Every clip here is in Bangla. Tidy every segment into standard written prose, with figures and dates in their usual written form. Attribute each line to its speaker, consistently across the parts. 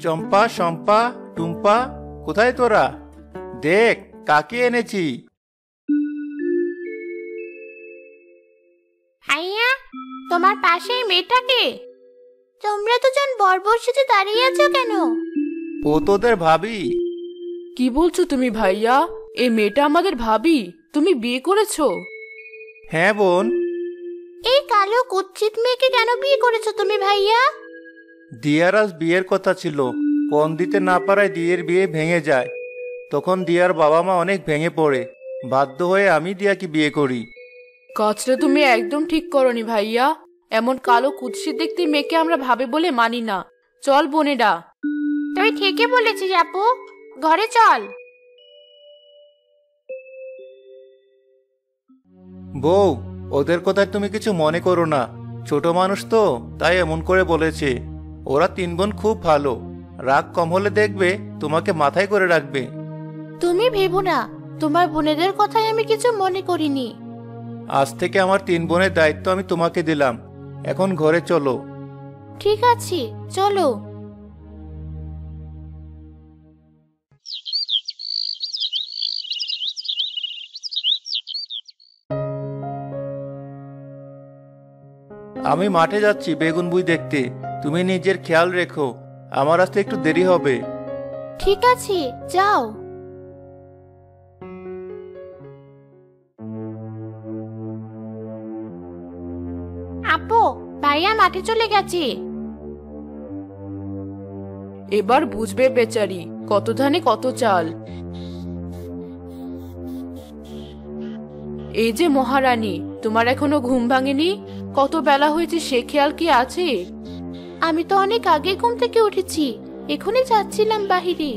Speaker 1: চম্পা, শম্পা, টুম্পা, কোথায় তোরা? দেখ কাকে এনেছি।
Speaker 2: ভাইয়া, তোমার পাশে মেয়েটাকে? তোমরা দুজন বর্বর সেজে দাঁড়িয়ে আছো কেন?
Speaker 1: ও তোদের ভাবি।
Speaker 3: কি বলছো তুমি ভাইয়া? এই মেয়েটা আমাদের ভাবি। তুমি বিয়ে করেছো?
Speaker 1: হ্যাঁ বোন।
Speaker 2: এই কালো কুৎসিত মেয়েকে কেন বিয়ে করেছো তুমি ভাইয়া?
Speaker 1: দিয়ার আজ বিয়ের কথা ছিল, পণ দিতে না পারায় দিয়ের বিয়ে ভেঙে যায়। তখন দিয়ার বাবা মা অনেক ভেঙে পড়ে, বাধ্য হয়ে আমি দিয়াকে বিয়ে করি।
Speaker 3: কাজটা তুমি একদম ঠিক করনি ভাইয়া। এমন কালো কুৎসিত দেখতে মেয়েকে আমরা ভাবে বলে মানি না। চল বোনেরা।
Speaker 2: তুই ঠিকই বলেছিস আপু, ঘরে চল।
Speaker 1: বউ, ওদের কথায় তুমি কিছু মনে করো না, ছোট মানুষ তো তাই এমন করে বলেছে। ওরা তিন বোন খুব ভালো, রাগ কম হলে দেখবে তোমাকে মাথায় করে রাখবে।
Speaker 2: তুমি ভেবো না, তোমার বোনেদের কথাই আমি কিছু মনে করিনি।
Speaker 1: আজ থেকে আমার তিন বোনের দায়িত্ব আমি তোমাকে দিলাম। এখন ঘরে চলো।
Speaker 2: ঠিক আছে, চলো।
Speaker 1: আমি মাঠে যাচ্ছি বেগুন বুই দেখতে, তুমি নিজের খেয়াল রেখো, আমার আসতে একটু দেরি হবে।
Speaker 2: ঠিক আছে, যাও। আপু, ভাইয়া মাঠে চলে গেছে।
Speaker 3: এবার বুঝবে বেচারি, কত ধানে কত চাল। এই যে মহারানী, তোমার এখনো ঘুম ভাঙেনি? কত বেলা হয়েছে সে খেয়াল কি আছে?
Speaker 2: আমি তো অনেক আগে ঘুম থেকে উঠেছি, এখনই যাচ্ছিলাম বাহিরে।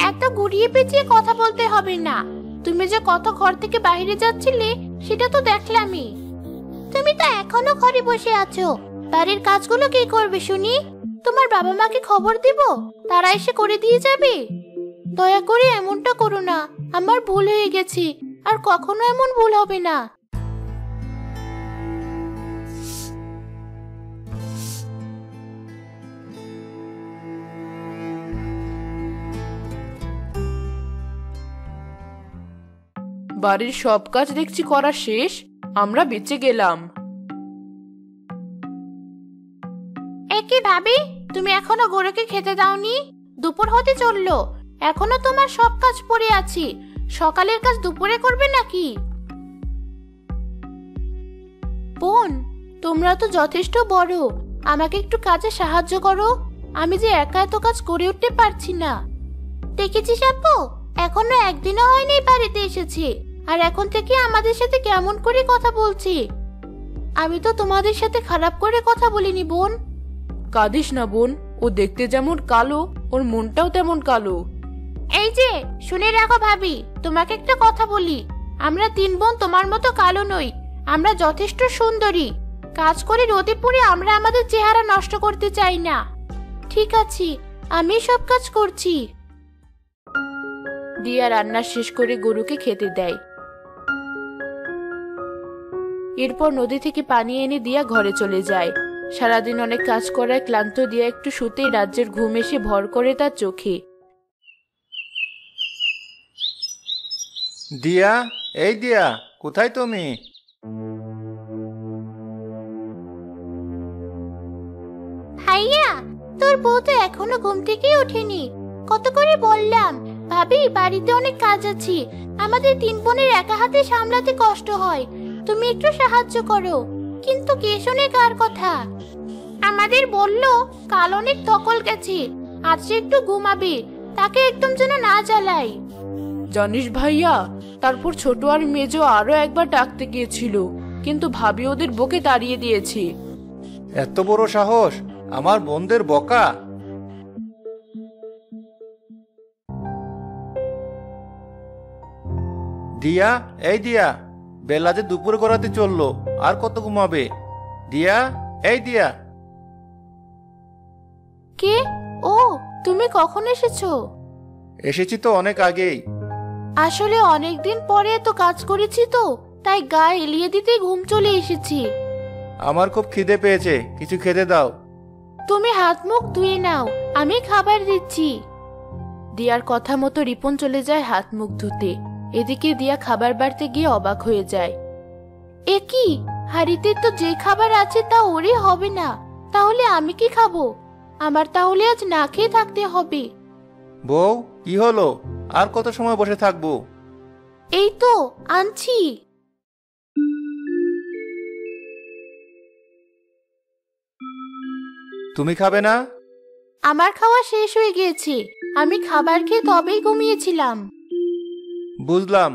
Speaker 2: এত গুড়িয়ে পেঁচিয়ে কথা বলতে হবে না। তুমি যে কত ঘর থেকে বাহিরে যাচ্ছিলে সেটা তো দেখলামই। তুমি তো এখনো ঘরে বসে আছো, বাড়ির কাজগুলো কে করবে শুনি? তোমার বাবা মাকে খবর দিব, তারা এসে করে দিয়ে যাবে। দয়া করে এমনটা করো না, আমার ভুল হয়ে গেছে, আর কখনো এমন ভুল হবে না।
Speaker 3: বাড়ির সব কাজ দেখছি করা শেষ, আমরা বেঁচে গেলাম।
Speaker 2: একে ভাবি, তুমি এখনো গরুকে খেতে দাওনি? দুপুর হতে চললো, এখনো তোমার সব কাজ পড়ে আছে। সকালের কাজ দুপুরে করবে নাকি? বোন, তোমরা তো যথেষ্ট বড়, আমাকে একটু কাজে সাহায্য করো। আমি যে একা এত কাজ করে উঠতে পারছি না। দেখেছিস আপু, এখনো একদিনও হয়নি বাড়িতে এসেছে, আর এখন থেকে আমাদের সাথে কেমন করে কথা বলছি। আমি তো তোমাদের সাথে খারাপ করে কথা বলিনি বোন।
Speaker 3: কাঁদিস না বোন, ও দেখতে যেমন কালো, ওর মনটাও তেমন কালো।
Speaker 2: এই যে শুনে রাখো ভাবি, তোমাকে একটা কথা বলি, আমরা তিন বোন তোমার মতো কালো নই, আমরা যথেষ্ট সুন্দরী। কাজ করে রোদে পুড়ে আমরা আমাদের চেহারা নষ্ট করতে চাই না। ঠিক আছে, আমি সব কাজ করছি।
Speaker 3: দিয়া রান্না শেষ করে গরুকে খেতে দেয়। এরপর নদী থেকে পানি এনে দিয়া ঘরে চলে যায়। সারাদিন অনেক কাজ করায় ক্লান্ত দিয়া একটু শুতেই রাজ্যের ঘুম এসে ভর করে তার চোখে।
Speaker 1: দিয়া, এই দিয়া, কোথায় তুমি?
Speaker 2: ভাইয়া, তোর বউ তো এখনো ঘুম থেকে ওঠেনি। কত করে বললাম, ভাবি বাড়িতে অনেক কাজ আছে, আমাদের তিন বোনের একা হাতে সামলাতে কষ্ট হয়, তুমি একটু সাহায্য করো। কিন্তু কে শোনে কার কথা? আমাদের বললো কাল অনেক ধকল গেছে, আজ সে একটু ঘুমাবে, তাকে একদম যেন না জ্বালাই।
Speaker 3: জানিস ভাইয়া, তারপর ছোট আর মেজো আরো একবার ডাকতে গিয়েছিল, কিন্তু ভাবি ওদের বকে তাড়িয়ে দিয়েছে।
Speaker 1: এত বড় সাহস, আমার বোনদের বকা! দিয়া, এই দিয়া, বেলা যে দুপুর গড়াতে চললো, আর কত ঘুমাবে? দিয়া, এই দিয়া।
Speaker 2: কে? ও, তুমি কখন এসেছো?
Speaker 1: এসেছি তো অনেক আগেই।
Speaker 2: আসলে অনেকদিন পরে তো কাজ করেছি তো, তাই গা এলিয়ে দিতে ঘুম চলে এসেছি।
Speaker 1: আমার খুব খিদে পেয়েছে, কিছু খেতে দাও।
Speaker 2: তুমি হাত মুখ ধুয়ে নাও, আমি খাবার দিচ্ছি।
Speaker 3: দিয়ার কথা মতো রিপন চলে যায় হাত মুখ ধুতে। এদিকে দিয়া খাবার বাড়তে গিয়ে অবাক হয়ে যায়।
Speaker 2: এ কি, হাড়িতে তো যে খাবার আছে তা ওরই হবে না, তাহলে আমি কি খাবো? আমার তাহলে আজ না খেয়ে থাকতে হবে।
Speaker 1: বউ, কি হলো? আর কত সময় বসে থাকবো?
Speaker 2: এই তো আনছি।
Speaker 1: তুমি খাবে না?
Speaker 2: আমার খাওয়া শেষ হয়ে গিয়েছে, আমি খাবার খেয়ে তবেই ঘুমিয়েছিলাম।
Speaker 1: বুঝলাম।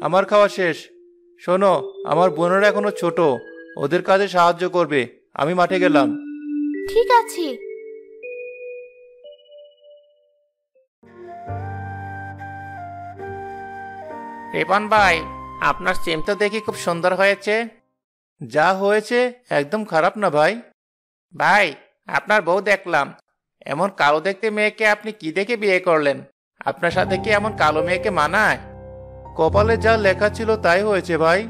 Speaker 1: আমার খাওয়া শেষ। শোনো, আমার বোনেরা এখনো ছোট, ওদের কাজে সাহায্য করবে। আমি মাঠে গেলাম।
Speaker 2: ঠিক আছে।
Speaker 1: রিপন ভাই, আপনার সিম তো দেখি খুব সুন্দর হয়েছে। যা হয়েছে একদম খারাপ না ভাই। ভাই, আপনার বউ দেখলাম। এমন কালো দেখতে মেয়েকে আপনি কি দেখে বিয়ে করলেন? আপনার সাথে কি এমন কালো মেয়েকে মানায়? কপালে যা লেখা ছিল তাই হয়েছে ভাই।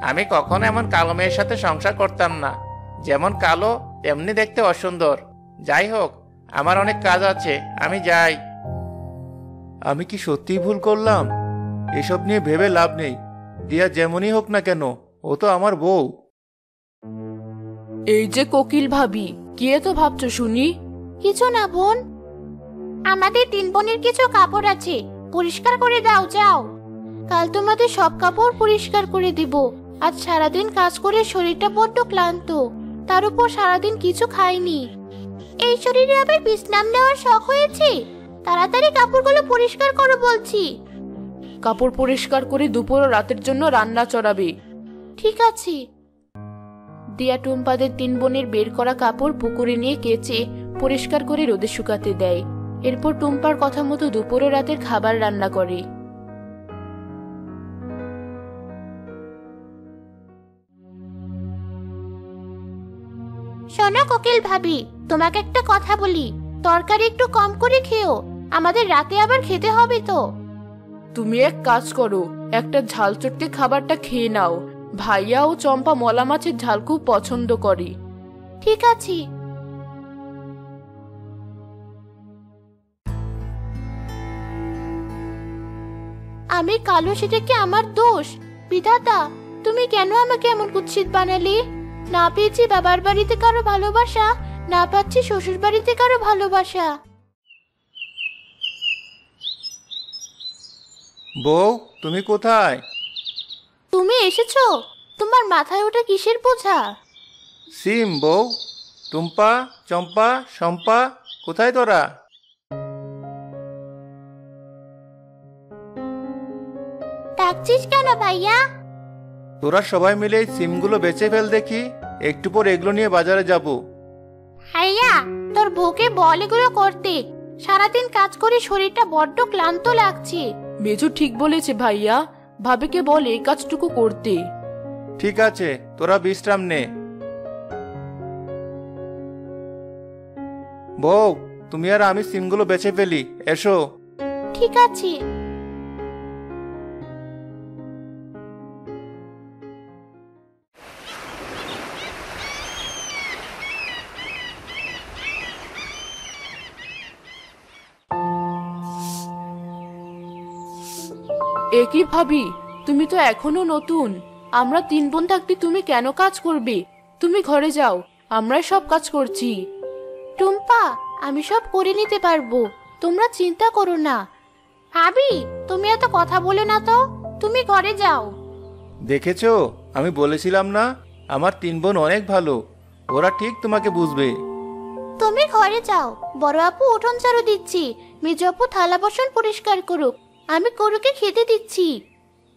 Speaker 1: আমি কখনো এমন কালো মেয়ের সাথে সংসার করতাম না। যেমন কালো তেমনি দেখতে অসুন্দর। যাই হোক, আমার অনেক কাজ আছে, আমি যাই। আমি কি সত্যিই ভুল করলাম? এসব নিয়ে ভেবে লাভ নেই। দিয়া যেমনই হোক না কেন, ও তো আমার বউ।
Speaker 3: এই যে কোকিল ভাবি, কি এত ভাবছো শুনি?
Speaker 2: কিছু না বোন, আমাদের 3 বোনের কিছু কাপড় আছে, পরিষ্কার করে দাও যাও। কাল তোমাদের সব কাপড় পরিষ্কার করে দিব। আজ সারাদিন কাজ করে শরীরটা বড্ড ক্লান্ত, তার উপর সারাদিন কিছু খাইনি। এই শরীরে আবার বিশ্রাম নেওয়ার শখ হয়েছে? তাড়াতাড়ি কাপড়গুলো পরিষ্কার করো বলছি।
Speaker 3: কাপড় পরিষ্কার করে দুপুর ও রাতের জন্য রান্না চড়াবে।
Speaker 2: ঠিক আছে।
Speaker 3: দিয়া টুম্পাদের 3 বোনের বের করা কাপড় পুকুরে নিয়ে কেচে পরিষ্কার করে রোদে শুকাতে দেয়। এরপর টুম্পার কথা মতো দুপুর ও রাতের খাবার রান্না করে।
Speaker 2: শোনো কোকিল ভাবি, তোমাকে একটা কথা বলি, তরকারি একটু কম করে খেও, আমাদের রাতে আবার খেতে হবে তো।
Speaker 3: তুমি এক কাজ করো, একটা ঝাল চটকে খাবারটা খেয়ে নাও। ভাইয়া ও চম্পা মলা মাছের ঝাল খুব পছন্দ করে।
Speaker 2: ঠিক আছে। আমি কালো, সেটা কি আমার দোষ? বিধাতা, তুমি কেন আমাকে এমন কুৎসিত বানালে? না পেয়েছি বাবার বাড়িতে কারো ভালোবাসা, না পাচ্ছি শ্বশুর বাড়িতে কারো ভালোবাসা।
Speaker 1: বউ, তুমি কোথায়?
Speaker 2: তুমি এসেছো? তোমার মাথায় ওটা কিসের বোঝা?
Speaker 1: সিম। বউ, টুম্পা, চম্পা, শম্পা, কোথায় তোরা?
Speaker 2: ডাকছিস কেন ভাইয়া?
Speaker 1: তোরা সবাই মিলে এই সিমগুলো বেচে ফেল দেখি, একটু পর এগুলো নিয়ে বাজারে যাব।
Speaker 2: ভাইয়া, তোর বউকে বল এগুলো করতে, সারাদিন কাজ করে শরীরটা বড্ড ক্লান্ত লাগছে।
Speaker 3: মেজু ঠিক বলেছে ভাইয়া, ভাবিকে বল এই কাজটুকু করতে।
Speaker 1: ঠিক আছে, তোরা বিশ্রাম নে। বউ, তুমি আর আমি সিমগুলো বেচে ফেলি, এসো।
Speaker 2: ঠিক আছে।
Speaker 3: একই ভাবি, তুমি তো এখনো নতুন। আমরা 3 বোন থাকতে তুমি কেন কাজ করবে? তুমি ঘরে যাও, আমরাই সব কাজ করছি।
Speaker 2: টুম্পা, আমি সব করে নিতে পারবো, তোমরা চিন্তা করো না। ভাবি, তুমি এত কথা বলে না তো, তুমি ঘরে যাও।
Speaker 1: দেখেছো, আমি বলেছিলাম না, আমার 3 বোন অনেক ভালো, ওরা ঠিক তোমাকে বুঝবে।
Speaker 2: তুমি ঘরে যাও, বড় আপু উঠোন ঝাড়ু দিচ্ছি, মেজ আপু থালা বাসন পরিষ্কার করুক, আমি গরুকে খেতে দিচ্ছি।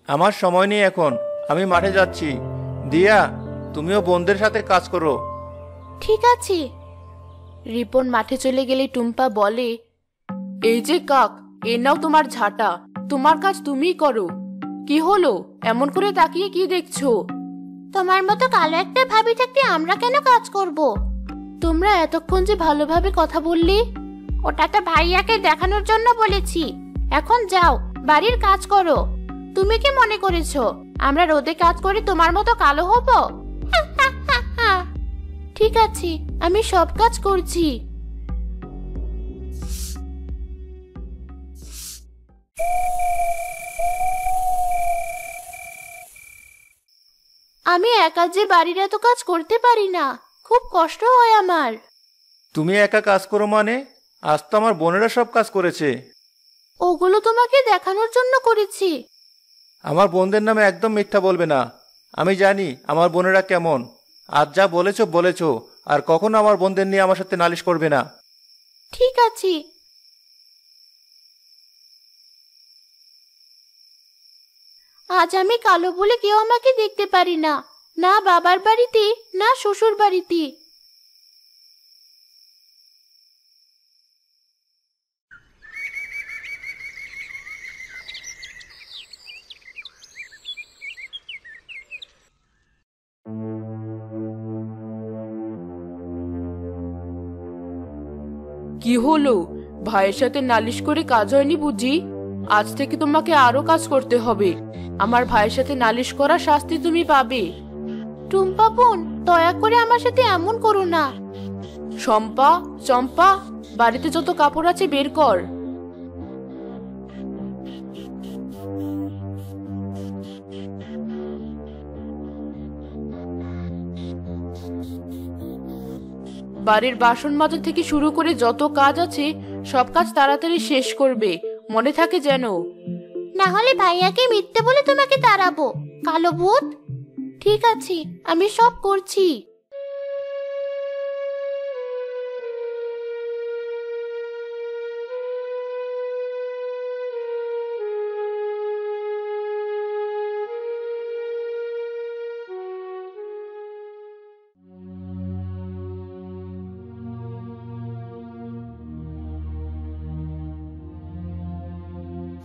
Speaker 1: আমার সময় নেই এখন, আমি মাঠে যাচ্ছি। দিয়া, তুমিও বোনদের সাথে কাজ করো।
Speaker 2: ঠিক আছে।
Speaker 3: রিপন মাঠে চলে গেলে টুম্পা বলে, এই যে কাক, এ নাও তোমার ঝাঁটা, তোমার কাজ তুমিই করো। কি হলো, এমন করে তাকিয়ে কি দেখছো?
Speaker 2: তোমার মতো কালো একটা ভাবি থাকতে আমরা কেন কাজ করব? তোমরা এতক্ষণ যে ভালোভাবে কথা বললি, ওটা তো ভাইয়াকে দেখানোর জন্য বলেছি। এখন যাও, বাড়ির কাজ করো। তুমি কি মনে করেছো আমরা রোদে কাজ করে তোমার মতো কালো হব? ঠিক আছে, আমি সব কাজ করছি। আমি একা যে বাড়ির এত কাজ করতে পারি না, খুব কষ্ট হয় আমার।
Speaker 1: তুমি একা কাজ করো মানে? আজ তো আমার বোনেরা সব কাজ করেছে।
Speaker 2: ওগুলো তোমাকে দেখানোর জন্য করেছি।
Speaker 1: আমার বোনদের নামে একদম মিথ্যা বলবে না। আমি জানি আমার বোনেরা কেমন। আজ যা বলেছো বলেছো, আর কখনো আমার বোনদের নিয়ে আমার সাথে নালিশ করবে না।
Speaker 2: ঠিক আছে। আজ আমি কালো বলে কেউ আমাকে দেখতে পারি না, না বাবার বাড়িতে না শ্বশুর বাড়িতে।
Speaker 3: কি হলো? ভাইয়ের সাথে নালিশ করে কাজ হয়নি বুঝি? আজ থেকে তোমাকে আরো কাজ করতে হবে। আমার ভাইয়ের সাথে নালিশ করা শাস্তি তুমি পাবে।
Speaker 2: টুম্পা বোন, দয়া করে আমার সাথে এমন করো না।
Speaker 3: শম্পা, চম্পা, বাড়িতে যত কাপড় আছে বের কর। বাড়ির বাসন মাজা থেকে শুরু করে যত কাজ আছে সব কাজ তাড়াতাড়ি শেষ করবে, মনে থাকে যেন।
Speaker 2: না হলে ভাইয়াকে মিথ্যে বলে তোমাকে তাড়াবো, কালো ভূত। ঠিক আছে, আমি সব করছি।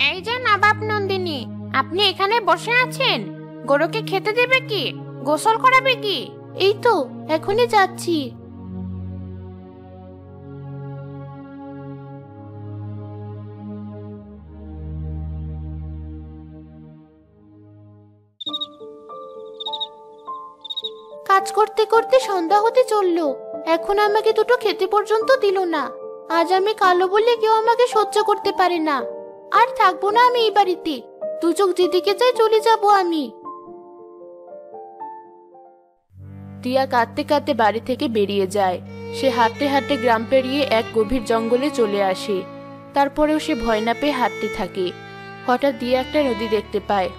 Speaker 2: এই যে নবাব নন্দিনী, আপনি এখানে বসে আছেন? গরুকে খেতে দেবে কি? গোসল করাবে কি? এই তো এখনই যাচ্ছি। কাজ করতে করতে সন্ধ্যা হতে চললো, এখন আমাকে দুটো খেতে পর্যন্ত দিল না। আজ আমি কালো বলে কেউ আমাকে সহ্য করতে পারে না। আর থাকবো না আমি এই বাড়িতে, দু চোখ যেদিকে চাই চলে যাব আমি।
Speaker 3: টিয়া কাঁদতে কাঁদতে বাড়ি থেকে বেরিয়ে যায়। সে হাঁটতে হাঁটতে গ্রাম পেরিয়ে এক গভীর জঙ্গলে চলে আসে। তারপরেও সে ভয় না পেয়ে হাঁটতে থাকে। হঠাৎ দিয়ে একটা নদী দেখতে পায়।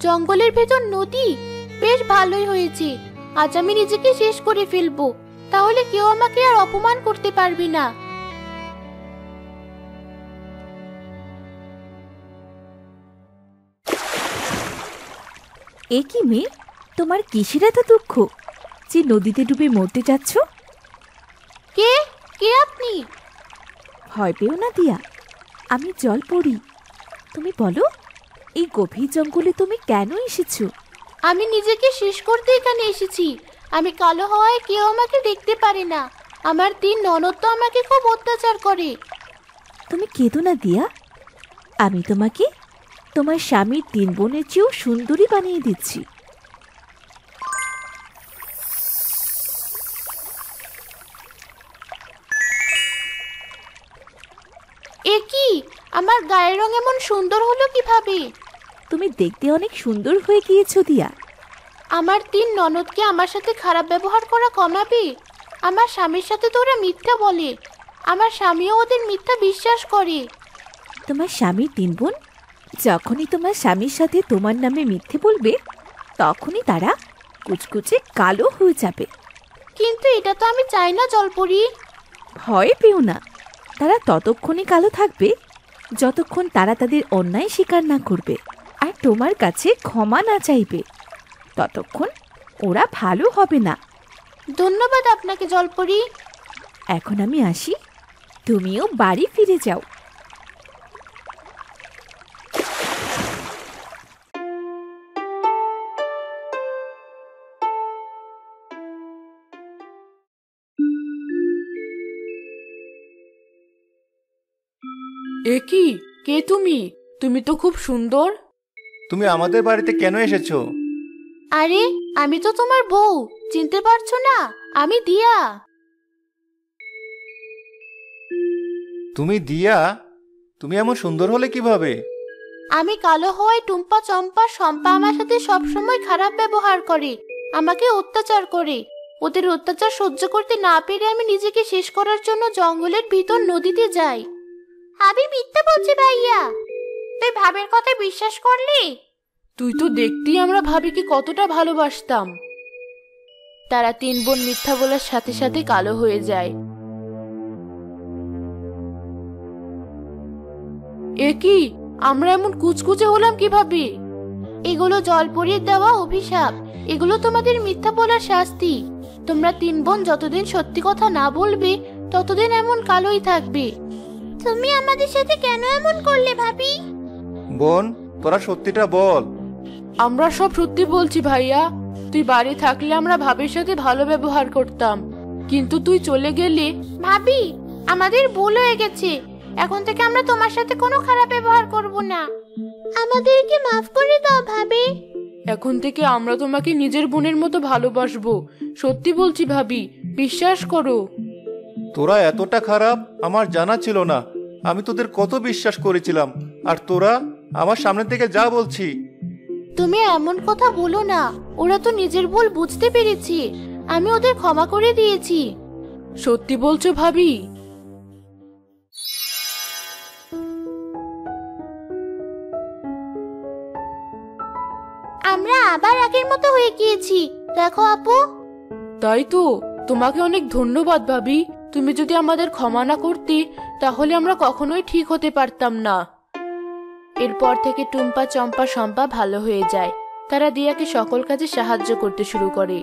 Speaker 2: জঙ্গলের ভেতর নদী? বেশ ভালোই হয়েছে, আজ আমি নিজেকে শেষ করে ফেলবো, তাহলে কেউ আমাকে আর অপমান করতে পারবে না।
Speaker 4: এ কি মেয়ে, তোমার কিসের এত দুঃখ যে নদীতে ডুবে মরতে যাচ্ছ?
Speaker 2: কে কে আপনি?
Speaker 4: ভয় পেও না দিয়া, আমি জল পড়ি। তুমি বলো, এই গভীর জঙ্গলে তুমি কেন এসেছো?
Speaker 2: আমি নিজেকে শেষ করতে এখানে এসেছি। আমি কালো হওয়ায় কেউ আমাকে দেখতে পারে না। আমার তিন ননদ তো আমাকে খুব অত্যাচার করে।
Speaker 4: তুমি কেঁদো না দিয়া, আমি তোমাকে তোমার স্বামীর তিন বোনের চেয়েও সুন্দরী বানিয়ে দিচ্ছি।
Speaker 2: এ কি, আমার গায়ের রং এমন সুন্দর হলো কিভাবে?
Speaker 4: তুমি দেখতে অনেক সুন্দর হয়ে গিয়েছো দিয়া।
Speaker 2: আমার তিন ননদকে আমার সাথে খারাপ ব্যবহার করা কমাবে? আমার স্বামীর সাথে তো ওরা মিথ্যা বলে, আমার স্বামীও ওদের মিথ্যা বিশ্বাস করে।
Speaker 4: তোমার স্বামীর তিন বোন যখনই তোমার স্বামীর সাথে তোমার নামে মিথ্যে বলবে, তখনই তারা কুচকুচে কালো হয়ে যাবে।
Speaker 2: কিন্তু এটা তো আমি চাই না জলপরি।
Speaker 4: ভয় পেও না, তারা ততক্ষণই কালো থাকবে যতক্ষণ তারা তাদের অন্যায় স্বীকার না করবে আর তোমার কাছে ক্ষমা না চাইবে। ততক্ষণ ওরা ভালো হবে না।
Speaker 2: ধন্যবাদ আপনাকে জলপরি।
Speaker 4: এখন আমি আসি, তুমিও বাড়ি ফিরে যাও।
Speaker 3: এ কি? কে তুমি? তুমি তো খুব সুন্দর।
Speaker 1: তুমি আমাদের বাড়িতে কেন এসেছো?
Speaker 2: আরে আমি তো তোমার বউ, চিনতে পারছো না? আমি দিয়া।
Speaker 1: তুমি দিয়া? তুমি এমন সুন্দর হলে কিভাবে?
Speaker 2: আমি কালো হওয়ায় টুম্পা চম্পা শম্পা আমার সাথে সবসময় খারাপ ব্যবহার করে, আমাকে অত্যাচার করে। ওদের অত্যাচার সহ্য করতে না পেরে আমি নিজেকে শেষ করার জন্য জঙ্গলের ভিতর নদীতে যাই। আমি মিথ্যা বলছি ভাইয়া, তুই ভাবের কথা বিশ্বাস করলি?
Speaker 3: তুই তো দেখতেই আমরা ভাবিকে কতটা ভালোবাসতাম। তারা তিন বোন মিথ্যা বলার সাথে সাথে কালো হয়ে যায়। এ কি? আমরা এমন কুচকুচে হলাম কিভাবে?
Speaker 2: এগুলো জলপরীর দেওয়া অভিশাপ, এগুলো তোমাদের মিথ্যা বলার শাস্তি। তোমরা তিন বোন যতদিন সত্যি কথা না বলবে ততদিন এমন কালোই থাকবে। তুমি আমাদের সাথে কেন এমন করলে ভাবি?
Speaker 1: বোন, তোরা সত্যিটা বল।
Speaker 3: আমরা সব সত্যি বলছি ভাইয়া। তুই বাড়ি থাকলে আমরা ভাবির সাথে ভালো ব্যবহার করতাম, কিন্তু তুই চলে গেলে।
Speaker 2: ভাবি, আমাদের ভুল হয়ে গেছে, এখন থেকে আমরা তোমার সাথে কোনো খারাপ ব্যবহার করব না। আমাদেরকে মাফ করে দাও ভাবি।
Speaker 3: এখন থেকে আমরা তোমাকে নিজের বোনের মতো ভালোবাসবো। সত্যি বলছি ভাবি, বিশ্বাস করো।
Speaker 1: তোরা এতটা খারাপ আমার জানা ছিল না। আমি তোদের কত বিশ্বাস করেছিলাম, আর তোরা আমার সামনে থেকে যা বলছি।
Speaker 2: তুমি এমন কথা বলো না, ওরা তো নিজের ভুল বুঝতে পেরেছি, আমি ওদের ক্ষমা করে দিয়েছি।
Speaker 3: সত্যি বলছো ভাবি?
Speaker 2: আমরা আবার আগের মতো হয়ে গিয়েছি, দেখো আপু।
Speaker 3: তাই তো, তোমাকে অনেক ধন্যবাদ ভাবি। তুমি যদি আমাদের ক্ষমা না করতে তাহলে আমরা কখনোই ঠিক হতে পারতাম না। এরপর থেকে টুম্পা চম্পা শম্পা ভালো হয়ে যায়। তারা দিয়াকে সকল কাজে সাহায্য করতে শুরু করে।